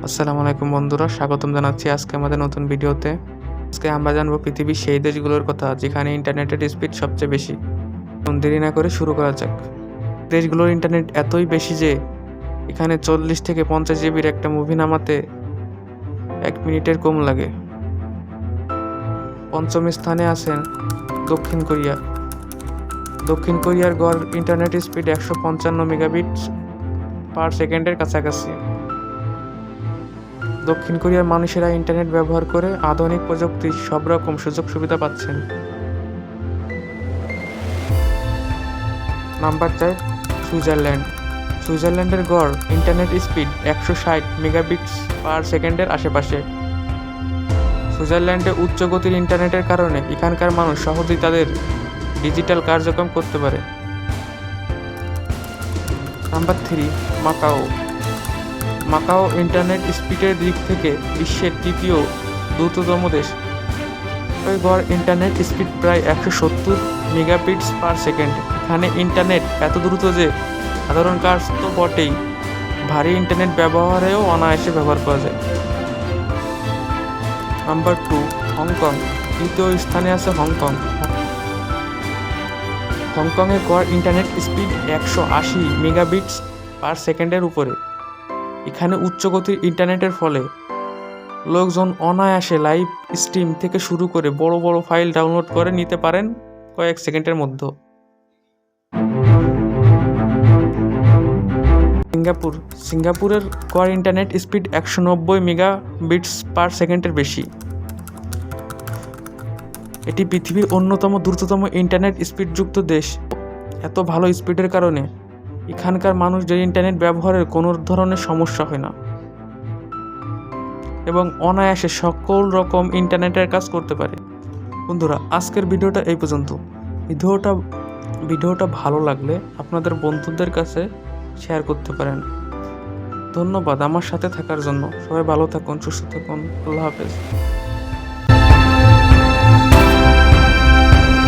আসসালামু আলাইকুম বন্ধুরা, স্বাগতম জানাচ্ছি আজকে আমাদের নতুন ভিডিওতে। আজকে আমরা জানবো পৃথিবীর সেই দেশগুলোর কথা যেখানে ইন্টারনেটের স্পিড সবচেয়ে বেশি। দেরি না করে শুরু করা যাক। দেশগুলোর ইন্টারনেট এতই বেশি যে এখানে 40 থেকে 50 জিবির একটা মুভি নামাতে 1 মিনিটের কম লাগে। পঞ্চম স্থানে আছেন দক্ষিণ কোরিয়া। দক্ষিণ কোরিয়ার গড় ইন্টারনেট স্পিড 155 মেগাবিট পার সেকেন্ডের কাছাকাছি। দক্ষিণ কোরিয়ার মানুষেরা ইন্টারনেট ব্যবহার করে আধুনিক প্রযুক্তির সব রকম সুযোগ সুবিধা পাচ্ছেন। Number 4, Switzerland. সুইজারল্যান্ডের গড় ইন্টারনেট স্পিড 160 মেগাবিটস পার সেকেন্ডের আশেপাশে। সুইজারল্যান্ডে উচ্চ গতির ইন্টারনেটের কারণে এখানকার মানুষ সহজেই তাদের ডিজিটাল কার্যক্রম করতে পারে। Number 3, Macau. মাকাও ইন্টারনেট স্পিডের দিক থেকে বিশ্বের তৃতীয় দ্রুততম দেশ। ওই গড় ইন্টারনেট স্পিড প্রায় 170 মেগাবিটস পার সেকেন্ড। এখানে ইন্টারনেট এত দ্রুত যে সাধারণ কাজ তো বটেই, ভারী ইন্টারনেট ব্যবহারেও অনায়াসে ব্যবহার করা যায়। Number 2, Hong Kong. তৃতীয় স্থানে আছে হংকং। হংকংয়ের গড় ইন্টারনেট স্পিড 180 মেগাবিটস পার সেকেন্ডের উপরে। এখানে উচ্চ গতির ইন্টারনেটের ফলে লোকজন অনায়াসে লাইভ স্ট্রিম থেকে শুরু করে বড় বড় ফাইল ডাউনলোড করে নিতে পারেন কয়েক সেকেন্ডের মধ্যে। সিঙ্গাপুরের গড় ইন্টারনেট স্পিড 190 মেগাবিটস পার সেকেন্ডের বেশি। এটি পৃথিবীর অন্যতম দ্রুততম ইন্টারনেট স্পিডযুক্ত দেশ। এত ভালো স্পিডের কারণে এখানকার মানুষদের ইন্টারনেট ব্যবহারের কোনো ধরনের সমস্যা হয় না এবং অনায়াসে সকল রকম ইন্টারনেটের কাজ করতে পারে। বন্ধুরা, আজকের ভিডিওটা এই পর্যন্ত। ভিডিওটা ভালো লাগলে আপনাদের বন্ধুদের কাছে শেয়ার করতে পারেন। ধন্যবাদ আমার সাথে থাকার জন্য। সবাই ভালো থাকুন, সুস্থ থাকুন। আল্লাহ হাফেজ।